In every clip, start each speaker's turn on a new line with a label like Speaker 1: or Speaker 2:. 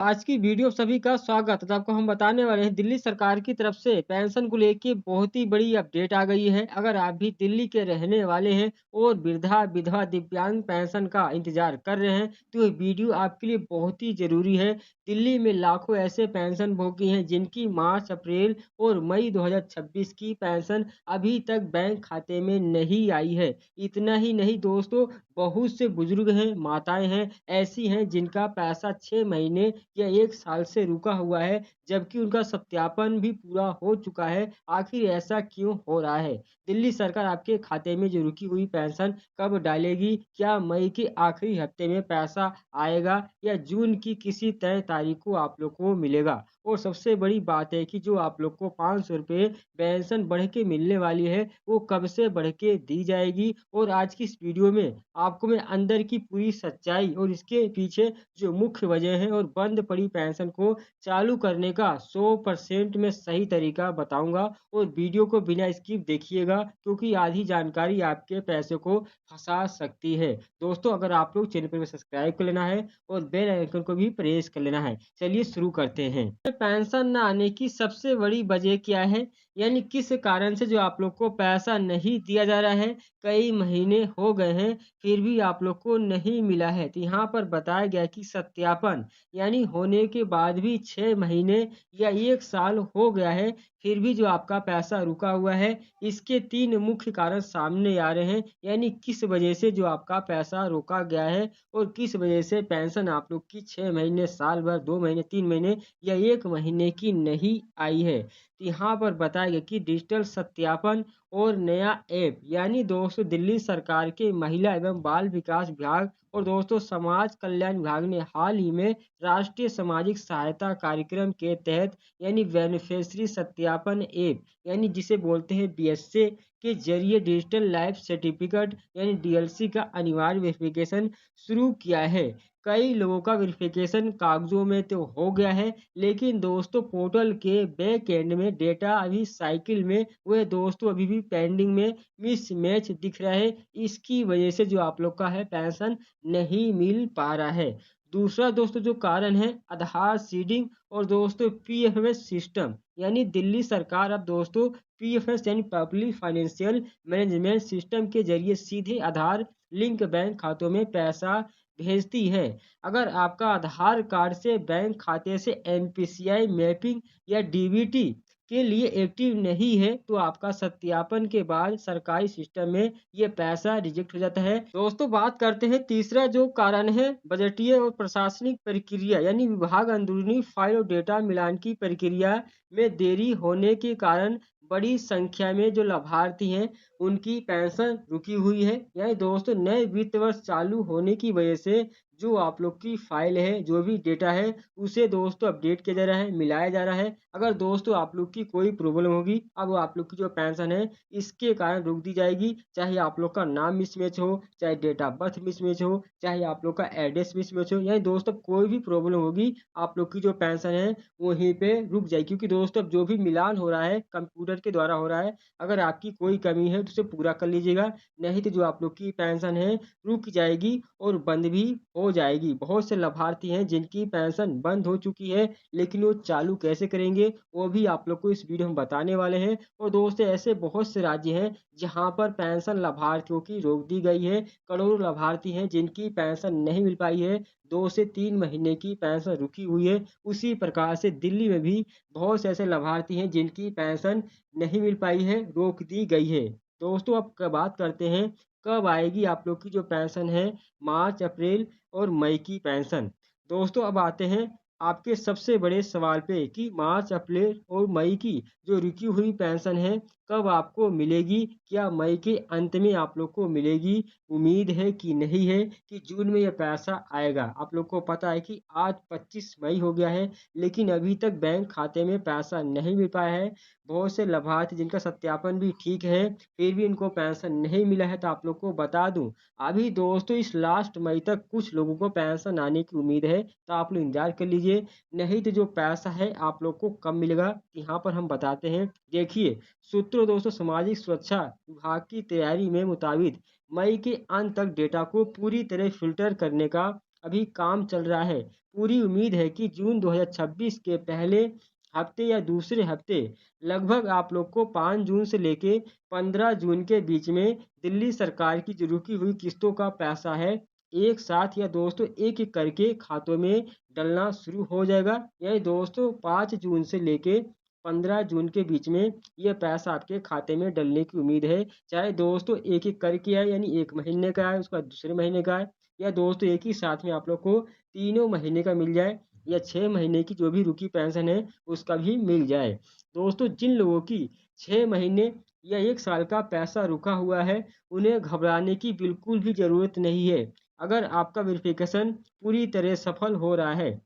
Speaker 1: आज की वीडियो सभी का स्वागत है। तो आपको हम बताने वाले हैं दिल्ली सरकार की तरफ से पेंशन को लेके बहुत ही बड़ी अपडेट आ गई है। अगर आप भी दिल्ली के रहने वाले हैं और वृद्धा विधवा दिव्यांग पेंशन का इंतजार कर रहे हैं तो ये वीडियो आपके लिए बहुत ही जरूरी है। दिल्ली में लाखों ऐसे पेंशन भोगी हैं जिनकी मार्च अप्रैल और मई 2026 की पेंशन अभी तक बैंक खाते में नहीं आई है। इतना ही नहीं दोस्तों, बहुत से बुजुर्ग हैं, माताएं हैं, ऐसी हैं जिनका पैसा 6 महीने या 1 साल से रुका हुआ है, जबकि उनका सत्यापन भी पूरा हो चुका है। आखिर ऐसा क्यों हो रहा है? दिल्ली सरकार आपके खाते में जो रुकी हुई पेंशन कब डालेगी? क्या मई के आखिरी हफ्ते में पैसा आएगा या जून की किसी तय तारीख को आप लोग को मिलेगा? और सबसे बड़ी बात है कि जो आप लोग को 500 रुपये पेंशन बढ़ के मिलने वाली है, वो कब से बढ़ के दी जाएगी? और आज की इस वीडियो में आपको मैं अंदर की पूरी सच्चाई और इसके पीछे जो मुख्य वजह है और बंद पड़ी पेंशन को चालू करने का 100% में सही तरीका बताऊंगा। और वीडियो को बिना स्किप देखिएगा क्योंकि आधी जानकारी आपके पैसे को फंसा सकती है। दोस्तों, अगर आप लोग चैनल पर सब्सक्राइब कर लेना है और बेल आइकन को भी प्रेस कर लेना है। चलिए शुरू करते हैं। पेंशन न आने की सबसे बड़ी वजह क्या है, यानी किस कारण से जो आप लोग को पैसा नहीं दिया जा रहा है? कई महीने हो गए हैं फिर भी आप लोग को नहीं मिला है। तो यहाँ पर बताया गया कि सत्यापन यानी होने के बाद भी 6 महीने या 1 साल हो गया है, फिर भी जो आपका पैसा रुका हुआ है। इसके 3 मुख्य कारण सामने आ रहे हैं, यानी किस वजह से जो आपका पैसा रोका गया है और किस वजह से पेंशन आप लोग की 6 महीने, साल भर, 2 महीने, 3 महीने या 1 महीने की नहीं आई है। तो यहाँ पर बताया गया कि डिजिटल सत्यापन और नया ऐप, यानी दोस्तों दिल्ली सरकार के महिला एवं बाल विकास विभाग और दोस्तों समाज कल्याण विभाग ने हाल ही में राष्ट्रीय सामाजिक सहायता कार्यक्रम के तहत यानी बेनिफिशियरी सत्यापन ऐप यानी जिसे बोलते हैं बीएसए के जरिए डिजिटल लाइफ सर्टिफिकेट यानी डीएलसी का अनिवार्य वेरिफिकेशन शुरू किया है। कई लोगों का वेरिफिकेशन कागजों में तो हो गया है, लेकिन दोस्तों पोर्टल के बैक एंड में डेटा अभी साइकिल में वह दोस्तों अभी भी पेंडिंग में मिसमैच दिख रहा है। इसकी वजह से जो आप लोग का है पेंशन नहीं मिल पा रहा है। दूसरा दोस्तों जो कारण है आधार सीडिंग और दोस्तों पीएफएस सिस्टम, यानी दिल्ली सरकार अब दोस्तों पीएफएस यानी पब्लिक फाइनेंशियल मैनेजमेंट सिस्टम के जरिए सीधे आधार लिंक बैंक खातों में पैसा भेजती है। अगर आपका आधार कार्ड से बैंक खाते से एनपीसीआई मैपिंग या डीबीटी के लिए एक्टिव नहीं है तो आपका सत्यापन के बाद सरकारी सिस्टम में ये पैसा रिजेक्ट हो जाता है। दोस्तों, बात करते हैं तीसरा जो कारण है बजटीय और प्रशासनिक प्रक्रिया, यानी विभाग अंदरूनी फाइल और डेटा मिलान की प्रक्रिया में देरी होने के कारण बड़ी संख्या में जो लाभार्थी हैं उनकी पेंशन रुकी हुई है। यानी दोस्तों नए वित्त वर्ष चालू होने की वजह से जो आप लोग की फाइल है, जो भी डेटा है, उसे दोस्तों अपडेट किया जा रहा है, मिलाया जा रहा है। अगर दोस्तों आप लोग की कोई प्रॉब्लम होगी, अब आप लोग की जो पेंशन है इसके कारण रोक दी जाएगी। चाहे आप लोग का नाम मिसमैच हो, चाहे डेट ऑफ बर्थ मिसमैच हो, चाहे आप लोग का एड्रेस मिसमैच हो, यानी दोस्तों कोई भी प्रॉब्लम होगी आप लोग की जो पेंशन है वहीं पे रुक जाएगी। क्योंकि दोस्तों अब जो भी मिलान हो रहा है कंप्यूटर के द्वारा हो रहा है। अगर आपकी कोई कमी है तो उसे पूरा कर लीजिएगा, नहीं तो जो आप लोग की पेंशन है रुक जाएगी और बंद भी हो जाएगी। बहुत से लाभार्थी हैं जिनकी पेंशन बंद हो चुकी है, लेकिन वो चालू कैसे करेंगे वो भी आप लोग को इस वीडियो में बताने वाले हैं। और दोस्तों ऐसे बहुत से राज्य हैं जहां पर पेंशन लाभार्थियों की रोक दी गई है। करोड़ों लाभार्थी हैं जिनकी पेंशन नहीं मिल पाई है, 2 से 3 महीने की पेंशन रुकी हुई है। उसी प्रकार से दिल्ली में भी बहुत से ऐसे लाभार्थी हैं जिनकी पेंशन नहीं मिल पाई है, रोक दी गई है। दोस्तों अब बात करते हैं कब आएगी आप लोग की जो पेंशन है, मार्च अप्रैल और मई की पेंशन। दोस्तों अब आते हैं आपके सबसे बड़े सवाल पे कि मार्च अप्रैल और मई की जो रुकी हुई पेंशन है कब आपको मिलेगी? क्या मई के अंत में आप लोग को मिलेगी? उम्मीद है कि नहीं है कि जून में यह पैसा आएगा। आप लोग को पता है कि आज 25 मई हो गया है, लेकिन अभी तक बैंक खाते में पैसा नहीं मिल पाया है। बहुत से लाभार्थी जिनका सत्यापन भी ठीक है फिर भी इनको पेंशन नहीं मिला है। तो आप लोग को बता दूं अभी दोस्तों इस लास्ट मई तक कुछ लोगों को पेंशन आने की उम्मीद है, तो आप लोग इंतजार कर लीजिए। नहीं तो जो पैसा है आप लोग को कब मिलेगा यहाँ पर हम बताते हैं। देखिए, सूत्रों दोस्तों सामाजिक सुरक्षा विभाग की तैयारी में मुताबिक मई के अंत तक डेटा को पूरी तरह फिल्टर करने का अभी काम चल रहा है। पूरी उम्मीद है कि जून 2026 के पहले हफ्ते या दूसरे हफ्ते लगभग आप लोग को 5 जून से लेके 15 जून के बीच में दिल्ली सरकार की जो रुकी हुई किस्तों का पैसा है एक साथ या दोस्तों एक-एक करके खातों में डलना शुरू हो जाएगा। यानी दोस्तों 5 जून से लेके 15 जून के बीच में ये पैसा आपके खाते में डलने की उम्मीद है। चाहे दोस्तों एक-एक करके आए यानी 1 महीने का आए, उसके बाद दूसरे महीने का आए या दोस्तों एक ही साथ में आप लोग को तीनों महीने का मिल जाए या 6 महीने की जो भी रुकी पेंशन है उसका भी मिल जाए। दोस्तों जिन लोगों की 6 महीने या 1 साल का पैसा रुका हुआ है, उन्हें घबराने की बिल्कुल भी ज़रूरत नहीं है। अगर आपका वेरिफिकेशन पूरी तरह सफल हो रहा है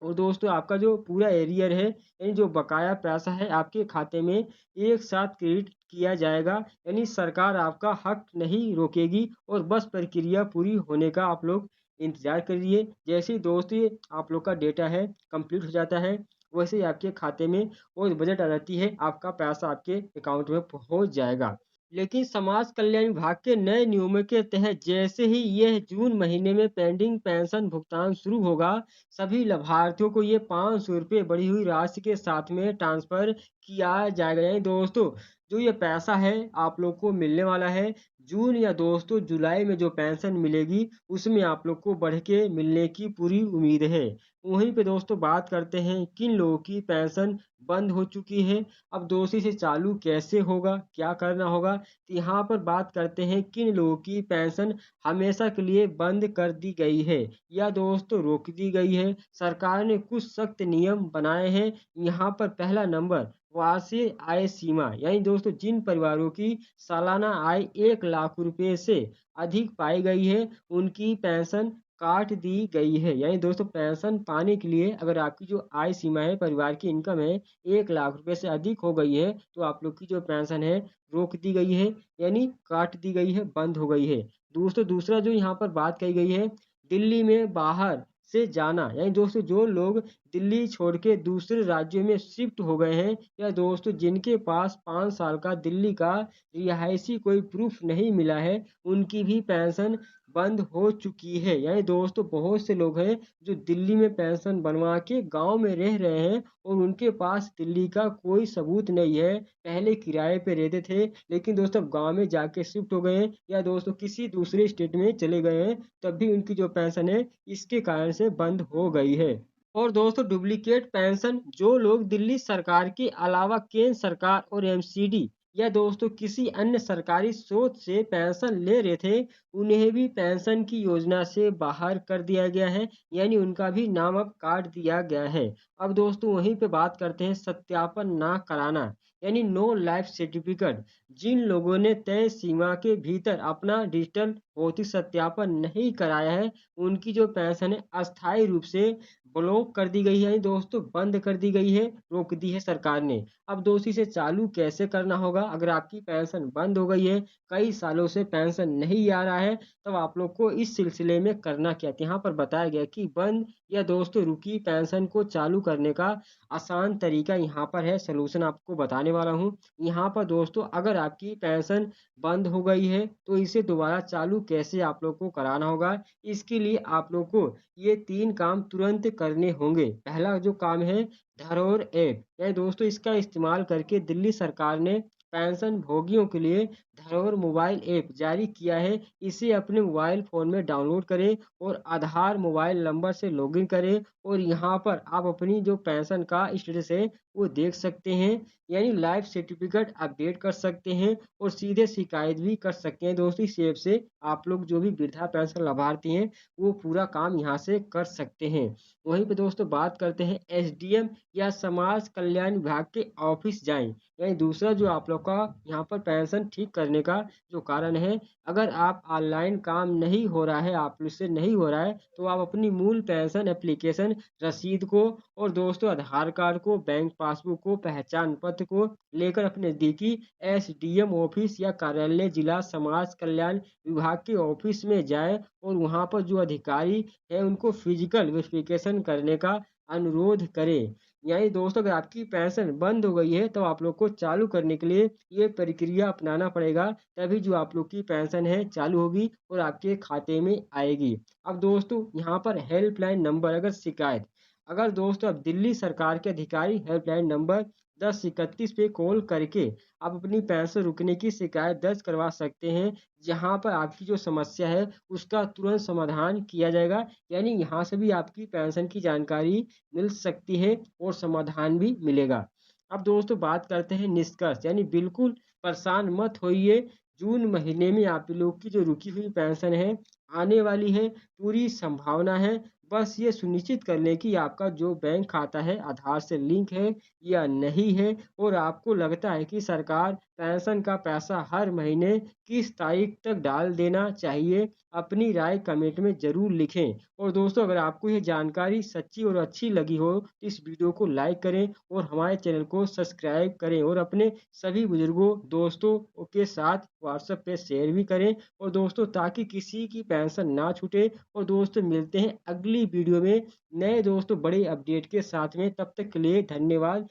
Speaker 1: और दोस्तों आपका जो पूरा एरियर है यानी जो बकाया पैसा है आपके खाते में एक साथ क्रेडिट किया जाएगा। यानी सरकार आपका हक नहीं रोकेगी और बस प्रक्रिया पूरी होने का आप लोग इंतजार करिए। जैसे ही दोस्तों ये आप लोग का डेटा है कंप्लीट हो जाता है वैसे ही आपके खाते में और बजट आ जाती है, आपका पैसा आपके अकाउंट में पहुंच जाएगा। लेकिन समाज कल्याण विभाग के नए नियमों के तहत जैसे ही यह जून महीने में पेंडिंग पेंशन भुगतान शुरू होगा, सभी लाभार्थियों को ये 500 रुपये बढ़ी हुई राशि के साथ में ट्रांसफर किया जाएगा। यानी दोस्तों जो ये पैसा है आप लोग को मिलने वाला है जून या दोस्तों जुलाई में जो पेंशन मिलेगी उसमें आप लोग को बढ़ के मिलने की पूरी उम्मीद है। वहीं पे दोस्तों बात करते हैं किन लोगों की पेंशन बंद हो चुकी है। अब दोषी से चालू कैसे होगा, क्या करना होगा, तो यहाँ पर बात करते हैं किन लोगों की पेंशन हमेशा के लिए बंद कर दी गई है या दोस्तों रोक दी गई है। सरकार ने कुछ सख्त नियम बनाए हैं। यहाँ पर पहला नंबर वार्षिक आय सीमा यानी दोस्तों जिन परिवारों की सालाना आय 1 लाख रुपए से अधिक पाई गई है उनकी पेंशन काट दी गई है। यानी दोस्तों पेंशन पाने के लिए अगर आपकी जो आय सीमा है परिवार की इनकम है 1 लाख रुपए से अधिक हो गई है तो आप लोग की जो पेंशन है रोक दी गई है यानी काट दी गई है, बंद हो गई है। दोस्तों दूसरा जो यहाँ पर बात कही गई है दिल्ली में बाहर से जाना यानी दोस्तों जो लोग दिल्ली छोड़ के दूसरे राज्यों में शिफ्ट हो गए हैं या दोस्तों जिनके पास 5 साल का दिल्ली का रिहायशी कोई प्रूफ नहीं मिला है उनकी भी पेंशन बंद हो चुकी है। यानी दोस्तों बहुत से लोग हैं जो दिल्ली में पेंशन बनवा के गांव में रह रहे हैं और उनके पास दिल्ली का कोई सबूत नहीं है। पहले किराए पे रहते थे लेकिन दोस्तों गांव में जाके शिफ्ट हो गए हैं या दोस्तों किसी दूसरे स्टेट में चले गए हैं तब भी उनकी जो पेंशन है इसके कारण से बंद हो गई है। और दोस्तों डुप्लीकेट पेंशन जो लोग दिल्ली सरकार के अलावा केंद्र सरकार और एमसीडी या दोस्तों किसी अन्य सरकारी स्रोत से पेंशन ले रहे थे उन्हें भी पेंशन की योजना से बाहर कर दिया गया है यानी उनका भी नाम अब काट दिया गया है। अब दोस्तों वहीं पे बात करते हैं सत्यापन ना कराना यानी नो लाइफ सर्टिफिकेट। जिन लोगों ने तय सीमा के भीतर अपना डिजिटल भौतिक सत्यापन नहीं कराया है उनकी जो पेंशन है अस्थायी रूप से ब्लॉक कर दी गई है यानी दोस्तों बंद कर दी गई है, रोक दी है सरकार ने। अब दोषी से चालू कैसे करना होगा अगर आपकी पेंशन बंद हो गई है, कई सालों से पेंशन नहीं आ रहा है तब आप लोग को इस सिलसिले में करना क्या है। यहाँ पर बताया गया कि बंद या दोस्तों रुकी पेंशन को चालू करने का आसान तरीका यहाँ पर है, सलूशन आपको बताने वाला हूँ। यहाँ पर दोस्तों अगर आपकी पेंशन बंद हो गई है तो इसे दोबारा चालू कैसे आप लोग को कराना होगा। इसके लिए आप लोग को ये 3 काम तुरंत करने होंगे। पहला जो काम है धरोहर ऐप यानी दोस्तों इसका इस्तेमाल करके दिल्ली सरकार ने पेंशन भोगियों के लिए धरोहर मोबाइल ऐप जारी किया है। इसे अपने मोबाइल फ़ोन में डाउनलोड करें और आधार मोबाइल नंबर से लॉगिन करें और यहाँ पर आप अपनी जो पेंशन का स्टेटस है वो देख सकते हैं यानी लाइफ सर्टिफिकेट अपडेट कर सकते हैं और सीधे शिकायत भी कर सकते हैं। दोस्तों इस ऐप से आप लोग जो भी वृद्धा पेंशन लाभार्थी हैं वो पूरा काम यहाँ से कर सकते हैं। वहीं पे दोस्तों बात करते हैं एसडीएम या समाज कल्याण विभाग के ऑफिस जाएं यानी दूसरा जो आप लोग का यहाँ पर पेंशन ठीक करने का जो कारण है अगर आप ऑनलाइन काम नहीं हो रहा है आप से नहीं हो रहा है तो आप अपनी मूल पेंशन एप्लीकेशन रसीद को और दोस्तों आधार कार्ड को बैंक पासबुक को पहचान पत्र को लेकर अपने नजदीकी एसडीएम ऑफिस या कार्यालय जिला समाज कल्याण विभाग के ऑफिस में जाएं और वहां पर जो अधिकारी है उनको फिजिकल वेरिफिकेशन करने का अनुरोध करें। यानी दोस्तों अगर आपकी पेंशन बंद हो गई है तो आप लोग को चालू करने के लिए ये प्रक्रिया अपनाना पड़ेगा, तभी जो आप लोग की पेंशन है चालू होगी और आपके खाते में आएगी। अब दोस्तों यहाँ पर हेल्पलाइन नंबर अगर शिकायत, अगर दोस्तों अब दिल्ली सरकार के अधिकारी हेल्पलाइन नंबर 1031 पे कॉल करके आप अपनी पेंशन रुकने की शिकायत दर्ज करवा सकते हैं, जहां पर आपकी जो समस्या है उसका तुरंत समाधान किया जाएगा। यानी यहाँ से भी आपकी पेंशन की जानकारी मिल सकती है और समाधान भी मिलेगा। अब दोस्तों बात करते हैं निष्कर्ष, यानी बिल्कुल परेशान मत होइए। जून महीने में आप लोग की जो रुकी हुई पेंशन है आने वाली है, पूरी संभावना है। बस ये सुनिश्चित कर लें कि आपका जो बैंक खाता है आधार से लिंक है या नहीं है, और आपको लगता है कि सरकार पेंशन का पैसा हर महीने किस तारीख तक डाल देना चाहिए, अपनी राय कमेंट में ज़रूर लिखें। और दोस्तों अगर आपको ये जानकारी सच्ची और अच्छी लगी हो तो इस वीडियो को लाइक करें और हमारे चैनल को सब्सक्राइब करें, और अपने सभी बुजुर्गों दोस्तों के साथ व्हाट्सएप पे शेयर भी करें। और दोस्तों ताकि किसी की पेंशन ना छूटे। और दोस्तों मिलते हैं अगली वीडियो में नए दोस्तों बड़े अपडेट के साथ में, तब तक के लिए धन्यवाद।